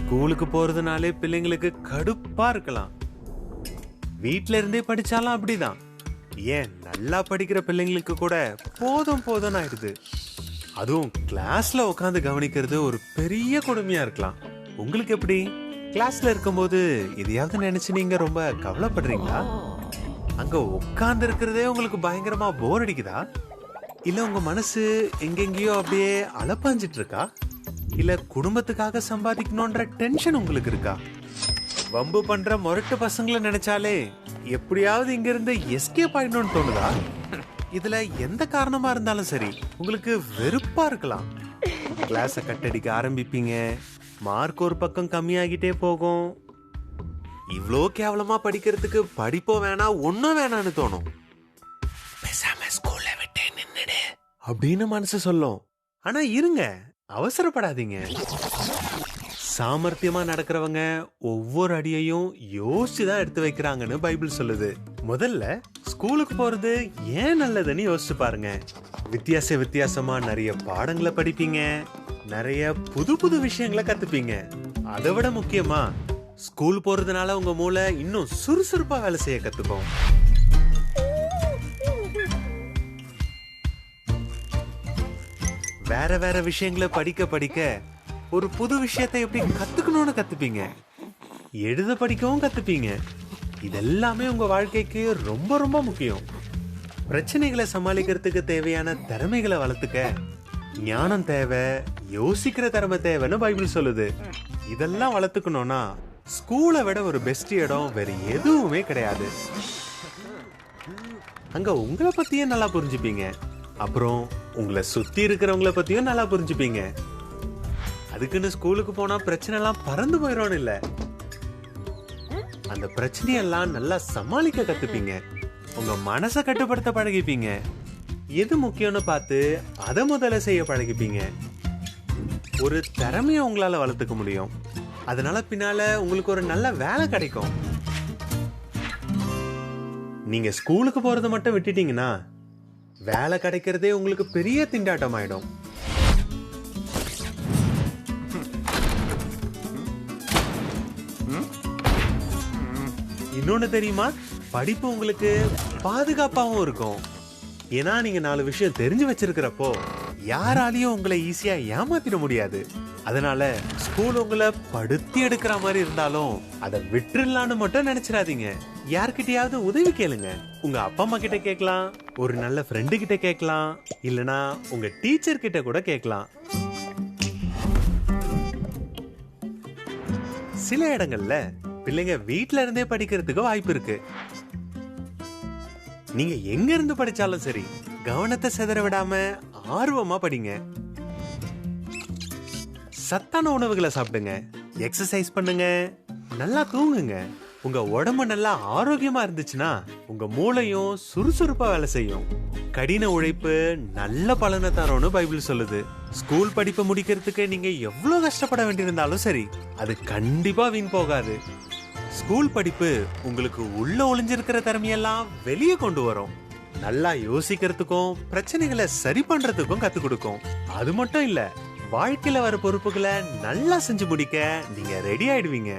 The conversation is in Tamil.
ஸ்கூலுக்கு போறதுனாலே பிள்ளைங்களுக்கு கடுப்பா இருக்கலாம். வீட்ல இருந்தே படிச்சாலும் அப்படிதான். ஏன் நல்லா படிக்கிற பிள்ளைங்களுக்கு கூட போதும் போதும்னு ஆயிடுது. அதுவும் கிளாஸ்ல உட்காந்து கவனிக்கிறது ஒரு பெரிய கொடுமையா இருக்கலாம். உங்களுக்கு எப்படி? கிளாஸ்ல இருக்கும்போது எதையாவது நினைச்சு நீங்க ரொம்ப கவலைப்படுறீங்களா? அங்க உட்கார்ந்து இருக்கிறதே உங்களுக்கு பயங்கரமா போர் அடிக்குதா? இல்ல உங்க மனசு எங்கெங்கயோ அப்படியே அலப்பாஞ்சிட்டு இருக்கா? இல்ல குடும்பத்துக்காக சம்பாதிக்கணும்ன்ற டென்ஷன் உங்களுக்கு இருக்கா? வம்பு பண்ற முரட்டு பசங்களை நினைச்சாலே எப்படியாவது இங்க இருந்து எஸ்கேப் ஆயிடணும்னு தோணுதா? இதுல எந்த காரணமா இருந்தாலும் சரி உங்களுக்கு வெறுப்பா இருக்கலாம். கிளாஸ கட்டடிக்க ஆரம்பிப்பீங்க. மார்க் ஒரு பக்கம் கம்மியாகிட்டே போகும். இவ்ளோ கேவலமா படிக்கிறதுக்கு படிப்போ வேணாம் ஒன்னும் வேணான்னு தோணும். பேசாம ஸ்கூல்ல விட்டே நின்னுடு அப்படின்னு மனசு சொல்லும். ஆனா இருங்க, அவசரப்படாதீங்க. சாமர்த்தியமா நடக்கிறவங்க ஒவ்வொரு அடியையும் யோசிச்சுதான் எடுத்து வைக்கிறாங்கன்னு பைபிள் சொல்லுது. முதல்ல ஸ்கூலுக்கு போறது ஏன் நல்லதுன்னு யோசிச்சு பாருங்க. வித்தியாசமா நிறைய பாடங்களை படிப்பீங்க. நிறைய புது புது விஷயங்களை கத்துப்பீங்க. அதை விட முக்கியமா ஸ்கூல் போறதுனால உங்க மூளை இன்னும் சுறுசுறுப்பா வேலை செய்ய கத்துக்கும். வேற வேற விஷயங்களை படிக்க படிக்க ஒரு புது விஷயத்தை எப்படி கத்துக்கணும்னு கத்துப்பீங்க. எழுத படிக்கவும் கத்துப்பீங்க. இதெல்லாமே உங்க வாழ்க்கைக்கு ரொம்ப ரொம்ப முக்கியம். பிரச்சனைகளை சமாளிக்கிறதுக்கு தேவையான திறமைகளை வளர்த்துக்க ஞானம் தேவை, யோசிக்கிற திறமை தேவைன்னு பைபிள் சொல்லுது. இதெல்லாம் வளர்த்துக்கணும்னா ஸ்கூலை விட ஒரு பெஸ்ட் இடம் வேற எதுவுமே கிடையாது. அங்க உங்களை பத்தியும் நல்லா புரிஞ்சுப்பீங்க. அப்புறம் உங்களை சுத்தி இருக்கிறவங்கள பத்தியும் நல்லா புரிஞ்சுப்பீங்க. அதுக்குன்னு ஸ்கூலுக்கு போனா பிரச்சனை எல்லாம் பறந்து போயிடும் இல்ல. அந்த பிரச்சனையெல்லாம் நல்லா சமாளிக்க கத்துப்பீங்க. உங்க மனசை கட்டுப்படுத்த பழகிப்பீங்க. எது முக்கியம்னு பார்த்து அதை முதல்ல செய்ய பழகிப்பீங்க. ஒரு திறமையை உங்களால வளர்த்துக்க முடியும். அதனால பின்னால உங்களுக்கு ஒரு நல்ல வேலை கிடைக்கும். நீங்க ஸ்கூலுக்கு போறதை மட்டும் விட்டுட்டீங்கன்னா வேலை கிடைக்கிறதே உங்களுக்கு பெரிய திண்டாட்டம் ஆயிடும். இன்னொன்னு தெரியுமா, படிப்பு உங்களுக்கு பாதுகாப்பாகவும் இருக்கும். ஏன்னா நீங்க 4 விஷயம் தெரிஞ்சு வச்சிருக்கிறப்போ யாராலையும் உங்களை ஈஸியா ஏமாத்திட முடியாது. அதனால ஸ்கூல் உங்களை படுத்தி எடுக்கிற மாதிரி இருந்தாலும் அதை விட்டுலான்னு மட்டும் நினைச்சிடாதீங்க. யார்கிட்டயாவது உதவி கேளுங்க. உங்க அப்பா அம்மா கிட்ட கேட்கலாம், ஒரு நல்ல ஃப்ரெண்டு கிட்ட கேட்கலாம், இல்லனா உங்க டீச்சர் கிட்ட கூட கேட்கலாம். சில இடங்கள்ல பிள்ளைங்க வீட்ல இருந்தே படிக்கிறதுக்கு வாய்ப்பு இருக்கு. நீங்க எங்க இருந்து படிச்சாலும் சரி கவனத்தை சிதற விடாம ஆர்வமா படிங்க. சத்தான உணவுகளை சாப்பிடுங்க, எக்ஸசைஸ் பண்ணுங்க, நல்லா தூங்குங்க. உங்க உடம்பு நல்லா ஆரோக்கியமா இருந்துச்சுன்னா உங்க மூளையும் சுறுசுறுப்பா வேலை செய்யும். கடின உழைப்பு நல்ல பலனை தரும்னு பைபிள் சொல்லுது. ஸ்கூல் படிப்பை முடிக்கிறதுக்கு நீங்க எவ்வளவு கஷ்டப்பட வேண்டியிருந்தாலும் சரி அது கண்டிப்பா வீண் போகாது. ஸ்கூல் படிப்பு உங்களுக்கு உள்ள ஒளிஞ்சிருக்கிற திறமையெல்லாம் வெளியே கொண்டு வரும். நல்லா யோசிக்கிறதுக்கும் பிரச்சனைகளை சரி பண்றதுக்கும் கத்து கொடுக்கும். அது மட்டும் இல்ல, வாழ்க்கையில வர பொறுப்புகளை நல்லா செஞ்சு முடிக்க நீங்க ரெடி ஆயிடுவீங்க.